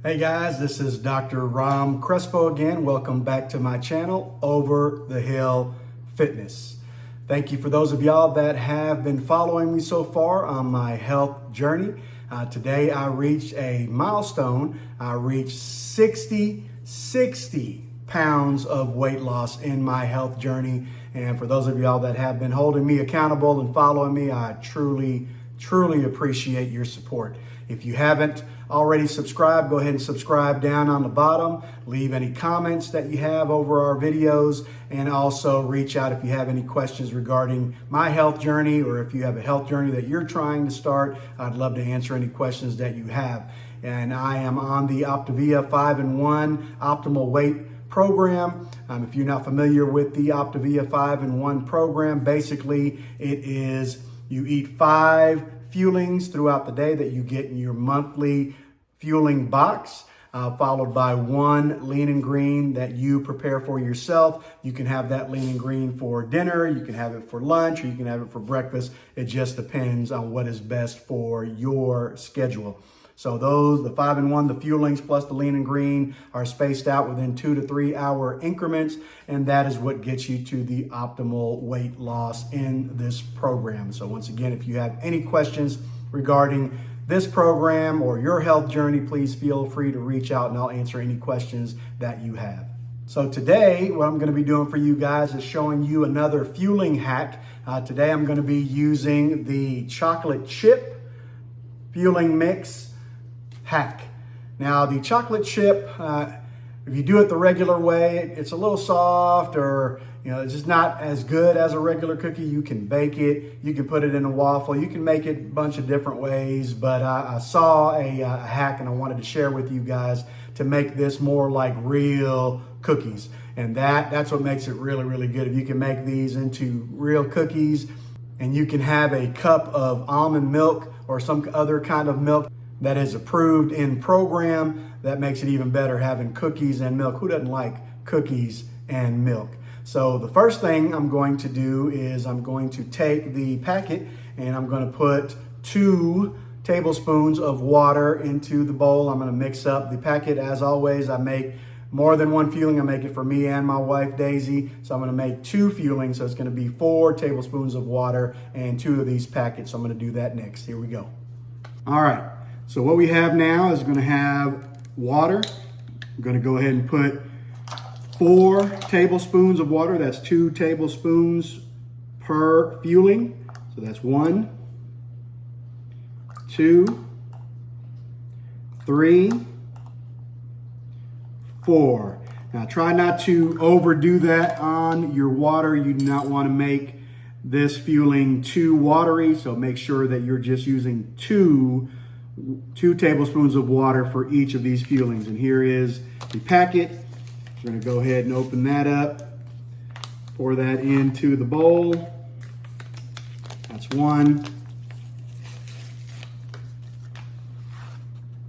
Hey guys, this is Dr. Ram Crespo again. Welcome back to my channel, Over the Hill Fitness. Thank you for those of y'all that have been following me so far on my health journey. Today I reached a milestone. I reached 60 pounds of weight loss in my health journey. And for those of y'all that have been holding me accountable and following me, I truly appreciate your support. If you haven't already subscribed, go ahead and subscribe down on the bottom. Leave any comments that you have over our videos, and also reach out if you have any questions regarding my health journey, or if you have a health journey that you're trying to start. I'd love to answer any questions that you have. And I am on the Optavia 5-in-1 Optimal Weight Program. If you're not familiar with the Optavia 5-in-1 program, basically it is you eat 5 fuelings throughout the day that you get in your monthly fueling box, followed by 1 lean and green that you prepare for yourself. You can have that lean and green for dinner, you can have it for lunch, or you can have it for breakfast. It just depends on what is best for your schedule. So the 5-in-1, the fuelings plus the lean and green are spaced out within 2 to 3 hour increments. And that is what gets you to the optimal weight loss in this program. So once again, if you have any questions regarding this program or your health journey, please feel free to reach out and I'll answer any questions that you have. So today, what I'm going to be doing for you guys is showing you another fueling hack. Today, I'm going to be using the chocolate chip fueling mix hack. Now, the chocolate chip, if you do it the regular way, it's a little soft, or it's just not as good as a regular cookie. You can bake it, you can put it in a waffle, you can make it a bunch of different ways, but I saw a hack and I wanted to share with you guys to make this more like real cookies. And that's what makes it really good. If you can make these into real cookies, and you can have a cup of almond milk or some other kind of milk that is approved in program, that makes it even better having cookies and milk. Who doesn't like cookies and milk? So the first thing I'm going to do is I'm going to take the packet and I'm going to put 2 tablespoons of water into the bowl. I'm going to mix up the packet. As always, I make more than 1 fueling. I make it for me and my wife, Daisy. So I'm going to make 2 fuelings. So it's going to be 4 tablespoons of water and 2 of these packets. So I'm going to do that next. Here we go. All right. So what we have now is going to have water. I'm going to go ahead and put 4 tablespoons of water. That's 2 tablespoons per fueling. So that's 1, 2, 3, 4. Now try not to overdo that on your water. You do not want to make this fueling too watery. So make sure that you're just using 2 tablespoons of water for each of these fuelings. And here is the packet. We're going to go ahead and open that up, pour that into the bowl. That's 1.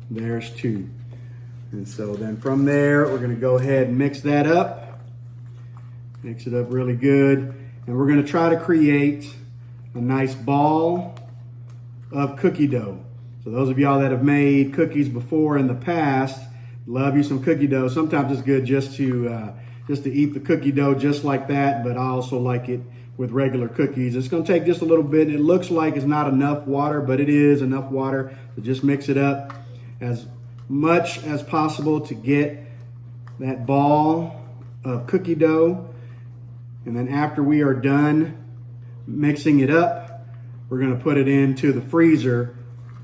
There's 2. And so then from there, we're going to go ahead and mix that up. Mix it up really good. And we're going to try to create a nice ball of cookie dough. So those of y'all that have made cookies before in the past, love you some cookie dough. Sometimes it's good just to eat the cookie dough just like that, but I also like it with regular cookies. It's going to take just a little bit. It looks like it's not enough water, but it is enough water. So just mix it up as much as possible to get that ball of cookie dough. And then after we are done mixing it up, we're going to put it into the freezer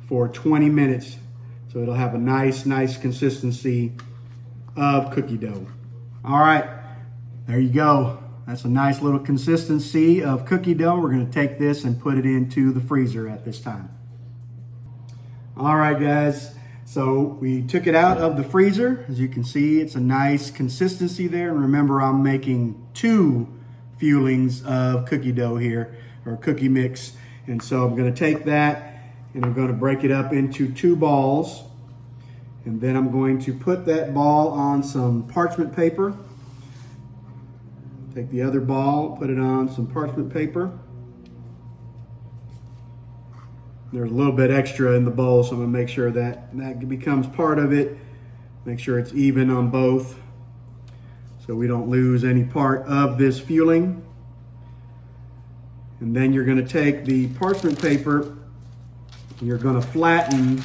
for 20 minutes. So it'll have a nice consistency of cookie dough. All right, there you go. That's a nice little consistency of cookie dough. We're going to take this and put it into the freezer at this time. All right, guys. So we took it out of the freezer. As you can see, it's a nice consistency there. And remember, I'm making 2 fuelings of cookie dough here, or cookie mix. And so I'm going to take that And I'm going to break it up into 2 balls. And then I'm going to put that ball on some parchment paper. Take the other ball, put it on some parchment paper. There's a little bit extra in the bowl, so I'm going to make sure that becomes part of it. Make sure it's even on both so we don't lose any part of this fueling. And then you're going to take the parchment paper and you're going to flatten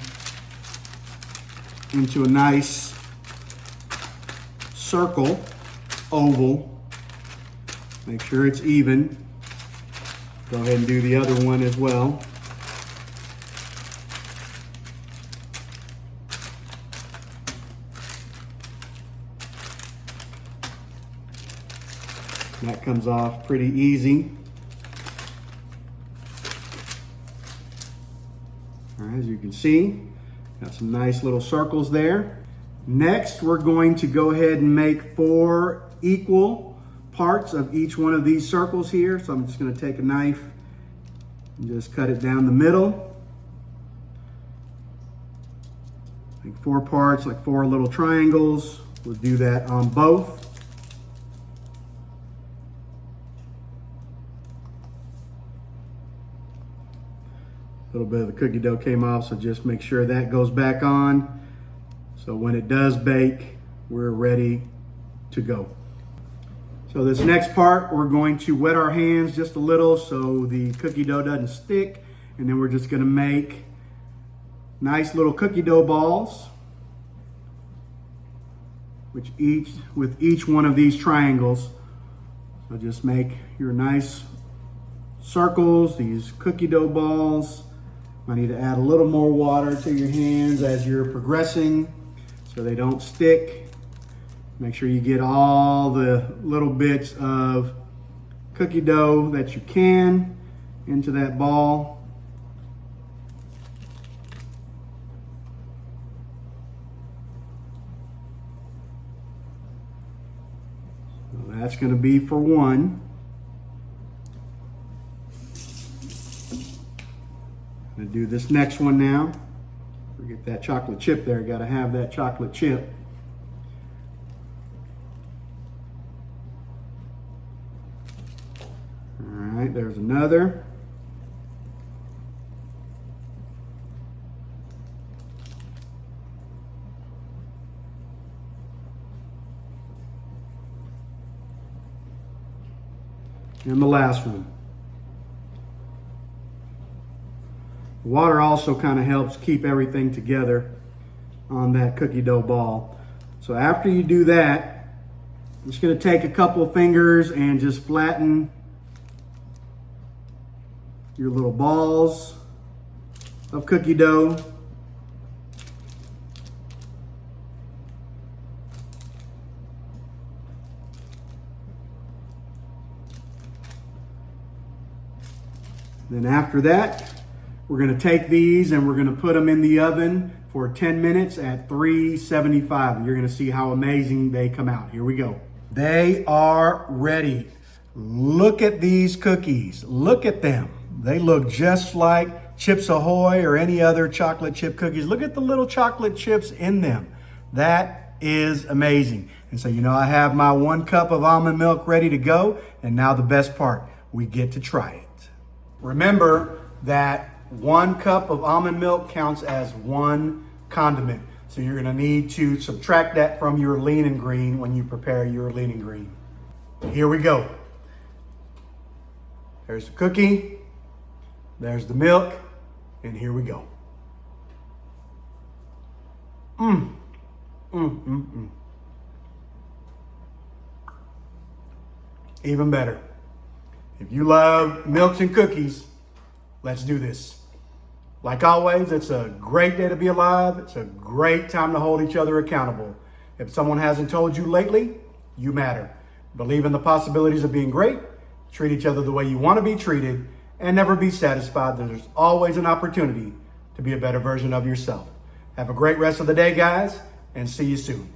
into a nice circle, oval. Make sure it's even. Go ahead and do the other one as well. That comes off pretty easy. All right, as you can see, got some nice little circles there. Next, we're going to go ahead and make 4 equal parts of each one of these circles here. So I'm just going to take a knife and just cut it down the middle. Make 4 parts, like 4 little triangles. We'll do that on both. A little bit of the cookie dough came off, so just make sure that goes back on. So when it does bake, we're ready to go. So this next part, we're going to wet our hands just a little so the cookie dough doesn't stick. And then we're just gonna make nice little cookie dough balls, with each one of these triangles. So just make your nice circles, these cookie dough balls. I need to add a little more water to your hands as you're progressing so they don't stick. Make sure you get all the little bits of cookie dough that you can into that ball. So that's going to be for one. I'm gonna do this next one now. Forget that chocolate chip there, gotta have that chocolate chip. All right, there's another. And the last one. Water also kind of helps keep everything together on that cookie dough ball. So after you do that, I'm just going to take a couple fingers and just flatten your little balls of cookie dough. Then after that, we're going to take these and we're going to put them in the oven for 10 minutes at 375. You're going to see how amazing they come out. Here we go. They are ready. Look at these cookies. Look at them. They look just like Chips Ahoy or any other chocolate chip cookies. Look at the little chocolate chips in them. That is amazing. And so, I have my 1 cup of almond milk ready to go. And now the best part, we get to try it. Remember that 1 cup of almond milk counts as 1 condiment. So you're going to need to subtract that from your lean and green when you prepare your lean and green. Here we go. There's the cookie, there's the milk, and here we go. Even better. If you love milks and cookies, let's do this. Like always, it's a great day to be alive. It's a great time to hold each other accountable. If someone hasn't told you lately, you matter. Believe in the possibilities of being great. Treat each other the way you want to be treated, and never be satisfied. There's always an opportunity to be a better version of yourself. Have a great rest of the day, guys, and see you soon.